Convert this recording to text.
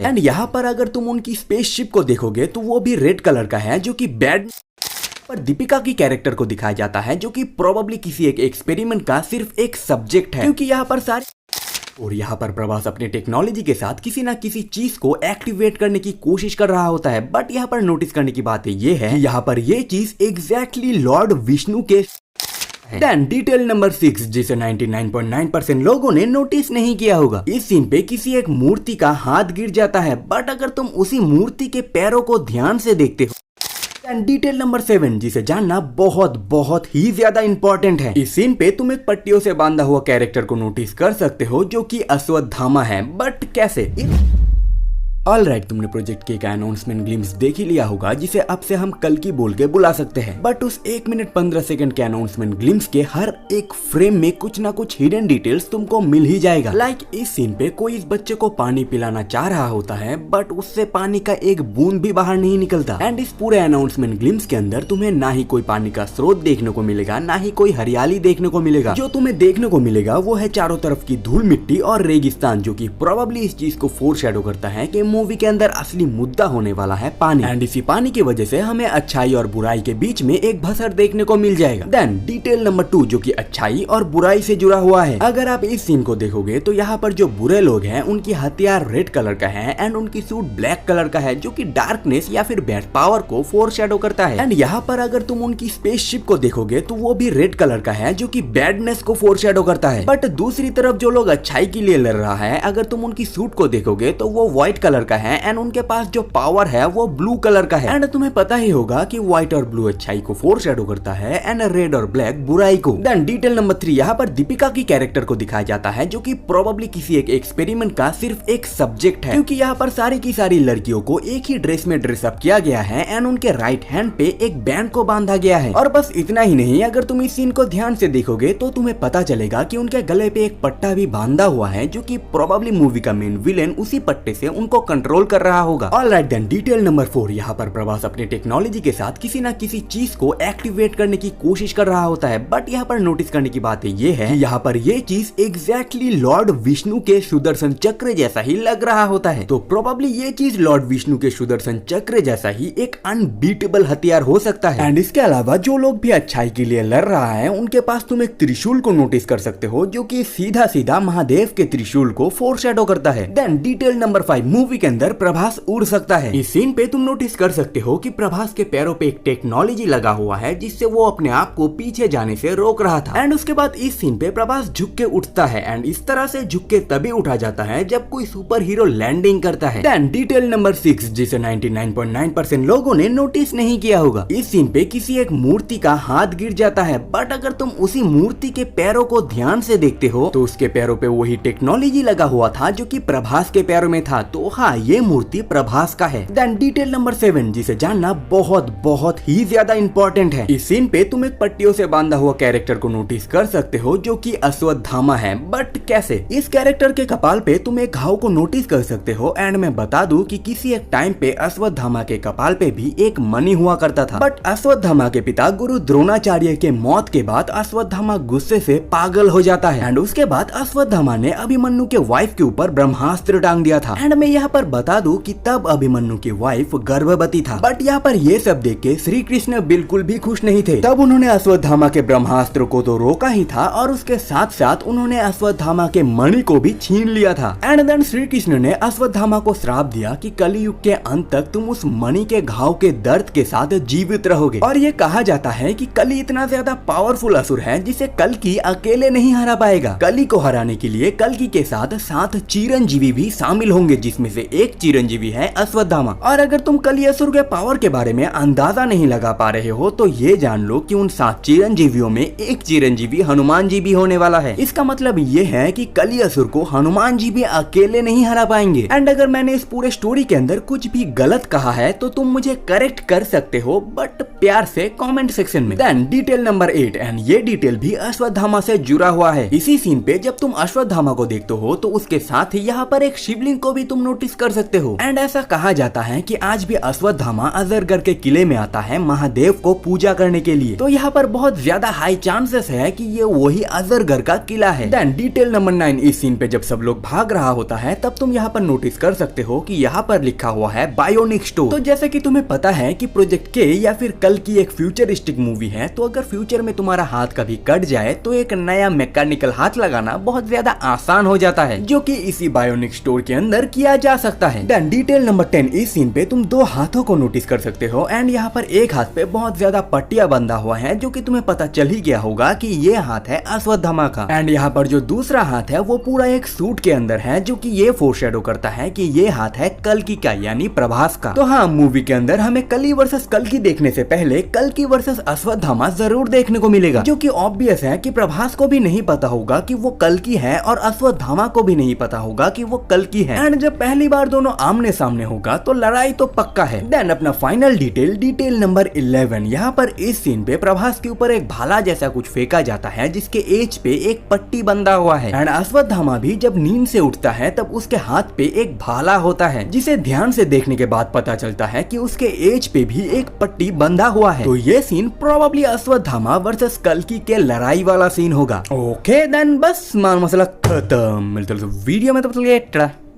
And यहाँ पर अगर तुम उनकी स्पेसशिप को देखोगे तो वो भी रेड कलर का है, जो कि बैड पर दीपिका की कैरेक्टर को दिखाया जाता है, जो कि प्रोबेबली किसी एक एक्सपेरिमेंट का सिर्फ एक सब्जेक्ट है, क्योंकि यहाँ पर सारे और यहाँ पर प्रभास अपने टेक्नोलॉजी के साथ किसी ना किसी चीज को एक्टिवेट करने की कोशिश कर रहा होता है। बट यहाँ पर नोटिस करने की बात ये है कि यहाँ पर ये चीज एग्जैक्टली लॉर्ड विष्णु के देन डिटेल नंबर 6, जिसे 99.9% लोगों ने नोटिस नहीं किया होगा। इस सीन पे किसी एक मूर्ति का हाथ गिर जाता है, बट अगर तुम उसी मूर्ति के पैरों को ध्यान से देखते हो एंड डिटेल नंबर 7, जिसे जानना बहुत बहुत ही ज्यादा इंपॉर्टेंट है। इस सीन पे तुम एक पट्टियों से बांधा हुआ कैरेक्टर को नोटिस कर सकते हो, जो कि अश्वत्थामा है। बट कैसे? ऑलराइट, तुमने प्रोजेक्ट के एक अनाउंसमेंट ग्लिम्स देख ही लिया होगा, जिसे अब से हम कल की बोल के बुला सकते हैं। बट उस 1 मिनट 15 सेकंड के अनाउंसमेंट ग्लिम्स के हर एक फ्रेम में कुछ ना कुछ हिडन डिटेल्स तुमको मिल ही जाएगा। लाइक इस सीन पे कोई इस बच्चे को पानी पिलाना चाह रहा होता है, बट उससे पानी का एक बूंद भी बाहर नहीं निकलता। एंड इस पूरे अनाउंसमेंट ग्लिम्स के अंदर तुम्हें ना ही कोई पानी का स्रोत देखने को मिलेगा, ना ही कोई हरियाली देखने को मिलेगा। जो तुम्हें देखने को मिलेगा वो है चारों तरफ की धूल मिट्टी और रेगिस्तान, जो कि प्रोबेबली इस चीज को फोरशैडो करता है कि मूवी के अंदर असली मुद्दा होने वाला है पानी। एंड इसी पानी की वजह से हमें अच्छाई और बुराई के बीच में एक भसड़ देखने को मिल जाएगा। देन डिटेल नंबर 2, जो कि अच्छाई और बुराई से जुड़ा हुआ है। अगर आप इस सीन को देखोगे तो यहाँ पर जो बुरे लोग हैं उनकी हथियार रेड कलर का है एंड उनकी सूट ब्लैक कलर का है, जो कि डार्कनेस या फिर बैड पावर को फोरशैडो करता है। एंड यहाँ पर अगर तुम उनकी स्पेसशिप को देखोगे तो वो भी रेड कलर का है, जो कि बैडनेस को फोरशैडो करता है। बट दूसरी तरफ जो लोग अच्छाई के लिए लड़ रहा है, अगर तुम उनकी सूट को देखोगे तो वो व्हाइट कलर का है एंड उनके पास जो पावर है वो ब्लू कलर का है। एंड तुम्हें पता ही होगा कि व्हाइट और ब्लू अच्छाई को फोरशैडो करता है एंड रेड और ब्लैक बुराई को। देन डिटेल नंबर 3, यहाँ पर दीपिका की कैरेक्टर को दिखाया जाता है, जो कि प्रोबेबली किसी एक एक्सपेरिमेंट का सिर्फ एक सब्जेक्ट है, क्योंकि यहाँ पर सारी की सारी लड़कियों को एक ही ड्रेस में ड्रेसअप किया गया है एंड उनके राइट हैंड पे एक बैंड को बांधा गया है। और बस इतना ही नहीं, अगर तुम इस सीन को ध्यान से देखोगे तो तुम्हें पता चलेगा कि उनके गले पे एक पट्टा भी बांधा हुआ है, जो कि प्रोबेबली मूवी का मेन विलेन उसी पट्टे से उनको कंट्रोल कर रहा होगा। ऑलराइट देन डिटेल नंबर 4, यहाँ पर प्रभास अपने टेक्नोलॉजी के साथ किसी ना किसी चीज को एक्टिवेट करने की कोशिश कर रहा होता है। बट यहाँ पर नोटिस करने की बात ये है कि यहाँ पर ये चीज एग्जैक्टली लॉर्ड विष्णु के सुदर्शन चक्र जैसा ही लग रहा होता है। तो प्रोबेबली ये चीज लॉर्ड विष्णु के सुदर्शन चक्र जैसा ही एक अनबीटेबल हथियार हो सकता है। एंड इसके अलावा जो लोग भी अच्छाई के लिए लड़ रहा है, उनके पास तुम एक त्रिशूल को नोटिस कर सकते हो, जो कि सीधा सीधा महादेव के त्रिशूल को फोरशैडो करता है। देन डिटेल नंबर 5, मूवी के अंदर प्रभास उड़ सकता है। इस सीन पे तुम नोटिस कर सकते हो कि प्रभास के पैरों पे एक टेक्नोलॉजी लगा हुआ है, जिससे वो अपने आप को पीछे जाने से रोक रहा था। एंड उसके बाद इस सीन पे प्रभास झुक के उठता है एंड इस तरह से झुक के तभी उठा जाता है जब कोई सुपर हीरो लैंडिंग करता है। देन डिटेल नंबर 6, जिसे 99.9% लोगों ने नोटिस नहीं किया होगा। इस सीन पे किसी एक मूर्ति का हाथ गिर जाता है, बट अगर तुम उसी मूर्ति के पैरों को ध्यान से देखते हो तो उसके पैरों पे वही टेक्नोलॉजी लगा हुआ था, जो कि प्रभास के पैरों में था। तो हाँ, ये मूर्ति प्रभास का है। देन डिटेल नंबर 7, जिसे जानना बहुत बहुत ही ज्यादा इंपॉर्टेंट है। इस सीन पे तुम एक पट्टियों से बांधा हुआ कैरेक्टर को नोटिस कर सकते हो, जो कि अश्वत्थामा है। बट कैसे? इस कैरेक्टर के कपाल पे तुम एक घाव को नोटिस कर सकते हो। एंड मैं बता दूं कि किसी एक टाइम पे अश्वत्थामा के कपाल पे भी एक मणि हुआ करता था। बट अश्वत्थामा के पिता गुरु द्रोणाचार्य के मौत के बाद अश्वत्थामा गुस्से से पागल हो जाता है एंड उसके बाद अश्वत्थामा ने अभिमन्यु के वाइफ के ऊपर ब्रह्मास्त्र टांग दिया था। एंड मैं यहाँ पर बता दूं कि तब अभिमन्यु की वाइफ गर्भवती था। बट यहाँ पर ये सब देख के श्री कृष्ण बिल्कुल भी खुश नहीं थे। तब उन्होंने अश्वत्थामा के ब्रह्मास्त्र को तो रोका ही था, और उसके साथ साथ उन्होंने अश्वत्थामा के मणि को भी छीन लिया था। एंड देन श्री कृष्ण ने अश्वत्थामा को श्राप दिया कि कलयुग के अंत तक तुम उस मणि के घाव के दर्द के साथ जीवित रहोगे। और ये कहा जाता है कि कली इतना ज्यादा पावरफुल असुर है जिसे कल्कि अकेले नहीं हरा पाएगा। कली को हराने के लिए कल्कि के साथ 7 चिरंजीवी भी शामिल होंगे, जिसमें से एक चिरंजीवी है अश्वत्थामा। और अगर तुम कली असुर के पावर के बारे में अंदाजा नहीं लगा पा रहे हो तो ये जान लो कि उन 7 चिरंजीवियों में एक चिरंजीवी हनुमान जी भी होने वाला है। इसका मतलब ये है कि कली असुर को हनुमान जी भी अकेले नहीं हरा पाएंगे। एंड अगर मैंने इस पूरे स्टोरी के अंदर कुछ भी गलत कहा है तो तुम मुझे करेक्ट कर सकते हो, बट प्यार से कमेंट सेक्शन में। देन डिटेल नंबर 8, एंड ये डिटेल भी अश्वत्थामा से जुड़ा हुआ है। इसी सीन पे जब तुम अश्वत्थामा को देखते हो तो उसके साथ ही यहाँ पर एक शिवलिंग को भी तुम नोटिस कर सकते हो। एंड ऐसा कहा जाता है कि आज भी अश्वत्थामा अजरगढ़ के किले में आता है महादेव को पूजा करने के लिए। तो यहाँ पर बहुत ज्यादा हाई चांसेस है कि ये वही अजरगढ़ का किला है। देन डिटेल नंबर 9, इस सीन पे जब सब लोग भाग रहा होता है तब तुम यहाँ पर नोटिस कर सकते हो कि यहाँ पर लिखा हुआ है बायोनिक स्टोर। तो जैसे कि तुम्हें पता है कि प्रोजेक्ट के या फिर कल की एक फ्यूचरिस्टिक मूवी है, तो अगर फ्यूचर में तुम्हारा हाथ कभी कट जाए तो एक नया मैकेनिकल हाथ लगाना बहुत ज्यादा आसान हो जाता है, जो कि इसी बायोनिक स्टोर के अंदर किया जा सकता है। देन डिटेल नंबर 10, इस सीन पे तुम दो हाथों को नोटिस कर सकते हो एंड यहाँ पर एक हाथ पे बहुत ज्यादा पट्टियां बंधा हुआ है, जो कि तुम्हें पता चल ही गया होगा कि ये हाथ है अश्वत्थामा का। एंड यहाँ पर जो दूसरा हाथ है वो पूरा एक सूट के अंदर है, जो कि ये फोरशैडो करता है कि ये हाथ है कल्कि का यानी प्रभास का। तो हाँ, मूवी के अंदर हमें कली वर्सेस कल्कि देखने से पहले कल्कि वर्सेस अश्वत्थामा जरूर देखने को मिलेगा, जो कि ऑब्वियस है कि प्रभास को भी नहीं पता होगा कि वो कल्कि है और अश्वत्थामा को भी नहीं पता होगा कि वो कल्कि है। एंड जब पहली बार दोनों आमने सामने होगा तो लड़ाई तो पक्का है। देन अपना फाइनल डिटेल नंबर 11, यहाँ पर इस सीन पे प्रभास के ऊपर एक भाला जैसा कुछ फेंका जाता है, जिसके एज पे एक पट्टी बंधा हुआ है। एंड अश्वत्थामा भी जब नींद से उठता है तब उसके हाथ पे एक भाला होता है, जिसे ध्यान से देखने के बाद पता चलता है कि उसके एज पे भी एक पट्टी बंधा हुआ है। तो ये सीन प्रोबेबली अश्वत्थामा वर्सेस कल्कि के लड़ाई वाला सीन होगा। ओके देन बस मान मसला खत्म। मिलते वीडियो में, तब तक